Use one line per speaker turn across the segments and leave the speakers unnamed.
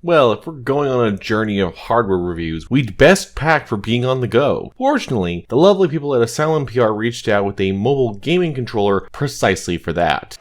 Well, if we're going on a journey of hardware reviews, we'd best pack for being on the go. Fortunately, the lovely people at Asylum PR reached out with a mobile gaming controller precisely for that.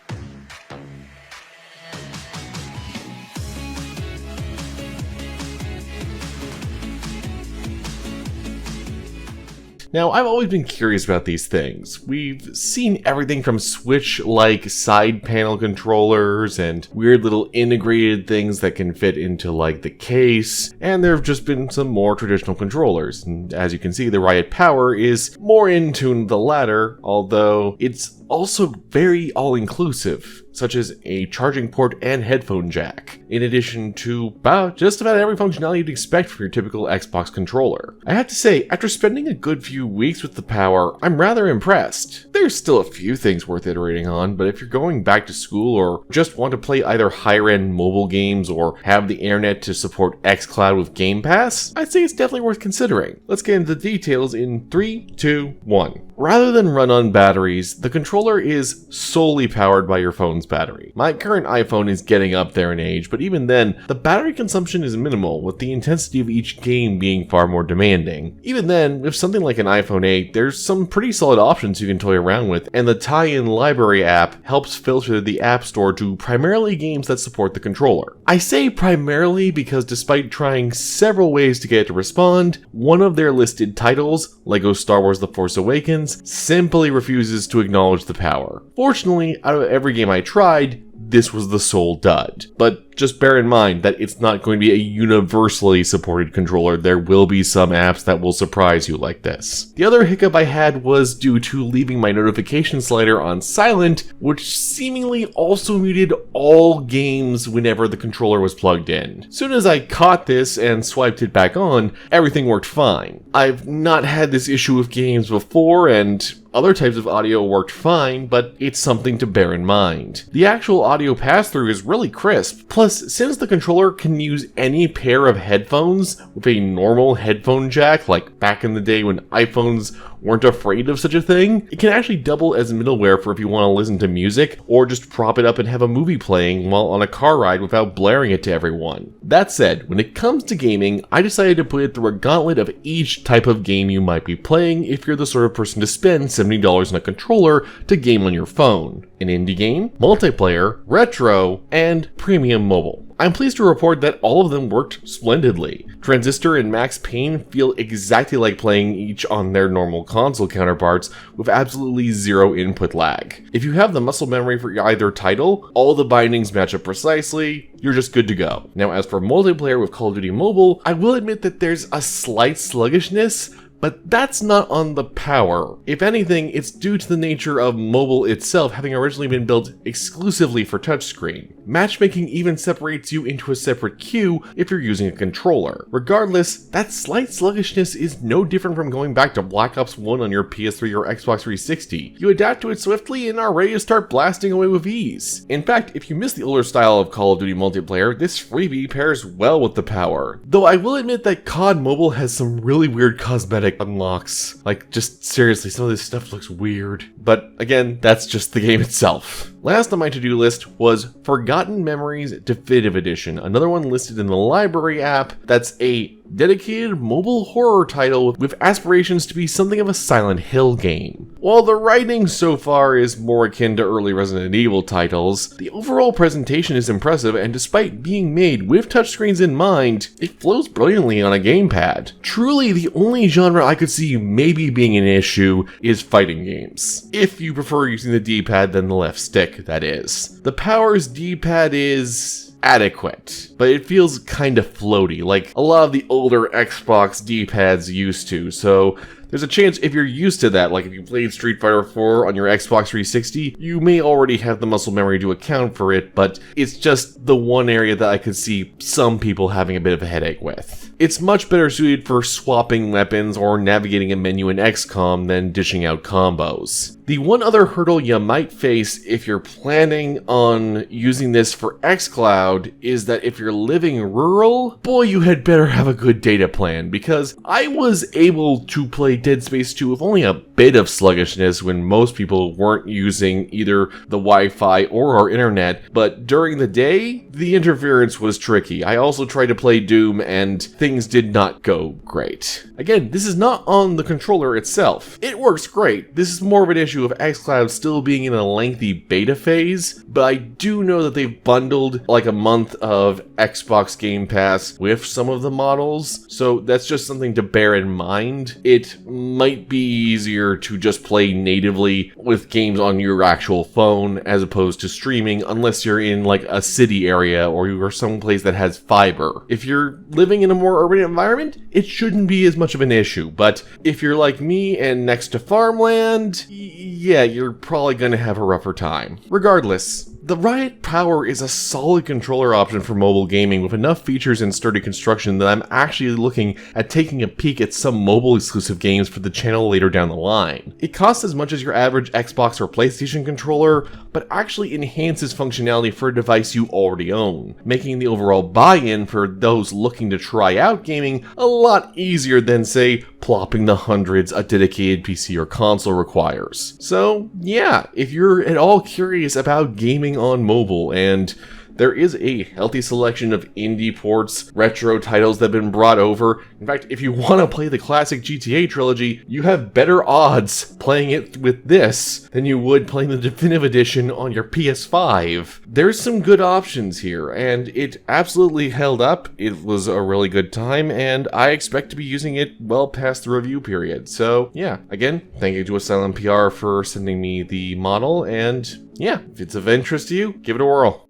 Now, I've always been curious about these things. We've seen everything from Switch-like side panel controllers and weird little integrated things that can fit into like the case, and there have just been some more traditional controllers. And as you can see, the RiotPWR is more in tune with the latter, although it's also very all-inclusive, such as a charging port and headphone jack, in addition to just about every functionality you'd expect from your typical Xbox controller. I have to say, after spending a good few weeks with the Power, I'm rather impressed. There's still a few things worth iterating on, but if you're going back to school or just want to play either higher-end mobile games or have the internet to support xCloud with Game Pass, I'd say it's definitely worth considering. Let's get into the details in 3, 2, 1. Rather than run on batteries, the controller is solely powered by your phone's battery. My current iPhone is getting up there in age, but even then, the battery consumption is minimal, with the intensity of each game being far more demanding. Even then, with something like an iPhone 8, there's some pretty solid options you can toy around with, and the tie-in library app helps filter the App Store to primarily games that support the controller. I say primarily because despite trying several ways to get it to respond, one of their listed titles, LEGO Star Wars The Force Awakens, simply refuses to acknowledge the Power. Fortunately, out of every game I tried, this was the sole dud. But just bear in mind that it's not going to be a universally supported controller. There will be some apps that will surprise you like this. The other hiccup I had was due to leaving my notification slider on silent, which seemingly also muted all games whenever the controller was plugged in. Soon as I caught this and swiped it back on, everything worked fine. I've not had this issue with games before, and other types of audio worked fine, but it's something to bear in mind. The actual audio pass-through is really crisp. Plus, since the controller can use any pair of headphones with a normal headphone jack, like back in the day when iPhones weren't afraid of such a thing, it can actually double as middleware for if you want to listen to music, or just prop it up and have a movie playing while on a car ride without blaring it to everyone. That said, when it comes to gaming, I decided to put it through a gauntlet of each type of game you might be playing if you're the sort of person to spend $70 on a controller to game on your phone. An indie game, multiplayer, retro, and premium mobile. I'm pleased to report that all of them worked splendidly. Transistor and Max Payne feel exactly like playing each on their normal console counterparts with absolutely zero input lag. If you have the muscle memory for either title, all the bindings match up precisely, you're just good to go. Now as for multiplayer with Call of Duty Mobile, I will admit that there's a slight sluggishness, but that's not on the Power. If anything, it's due to the nature of mobile itself having originally been built exclusively for touchscreen. Matchmaking even separates you into a separate queue if you're using a controller. Regardless, that slight sluggishness is no different from going back to Black Ops 1 on your PS3 or Xbox 360. You adapt to it swiftly and are ready to start blasting away with ease. In fact, if you miss the older style of Call of Duty multiplayer, this freebie pairs well with the Power. Though I will admit that COD Mobile has some really weird cosmetic unlocks. Like, just seriously, some of this stuff looks weird. But again, that's just the game itself. Last on my to-do list was Forgotten Memories Definitive Edition, another one listed in the library app that's a dedicated mobile horror title with aspirations to be something of a Silent Hill game. While the writing so far is more akin to early Resident Evil titles, the overall presentation is impressive, and despite being made with touchscreens in mind, it flows brilliantly on a gamepad. Truly, the only genre I could see maybe being an issue is fighting games. If you prefer using the D-pad than the left stick, that is. The Power's D-pad is adequate, but it feels kind of floaty, like a lot of the older Xbox D-pads used to, so there's a chance if you're used to that, like if you played Street Fighter 4 on your Xbox 360, you may already have the muscle memory to account for it, but it's just the one area that I could see some people having a bit of a headache with. It's much better suited for swapping weapons or navigating a menu in XCOM than dishing out combos. The one other hurdle you might face if you're planning on using this for xCloud is that if you're living rural, boy, you had better have a good data plan, because I was able to play play Dead Space 2 with only a bit of sluggishness when most people weren't using either the Wi-Fi or our internet, but during the day, the interference was tricky. I also tried to play Doom and things did not go great. Again, this is not on the controller itself. It works great. This is more of an issue of xCloud still being in a lengthy beta phase, but I do know that they've bundled like a month of Xbox Game Pass with some of the models, so that's just something to bear in mind. It might be easier to just play natively with games on your actual phone as opposed to streaming unless you're in like a city area or you're someplace that has fiber. If you're living in a more urban environment, it shouldn't be as much of an issue, but if you're like me and next to farmland, yeah, you're probably gonna have a rougher time. Regardless, the RiotPWR is a solid controller option for mobile gaming with enough features and sturdy construction that I'm actually looking at taking a peek at some mobile exclusive games for the channel later down the line. It costs as much as your average Xbox or PlayStation controller, but actually enhances functionality for a device you already own, making the overall buy-in for those looking to try out gaming a lot easier than, say, plopping the hundreds a dedicated PC or console requires. So yeah, if you're at all curious about gaming on mobile, and there is a healthy selection of indie ports, retro titles that have been brought over. In fact, if you want to play the classic GTA trilogy, you have better odds playing it with this than you would playing the definitive edition on your PS5. There's some good options here, and it absolutely held up. It was a really good time, and I expect to be using it well past the review period. So yeah, again, thank you to Asylum PR for sending me the model, and yeah, if it's of interest to you, give it a whirl.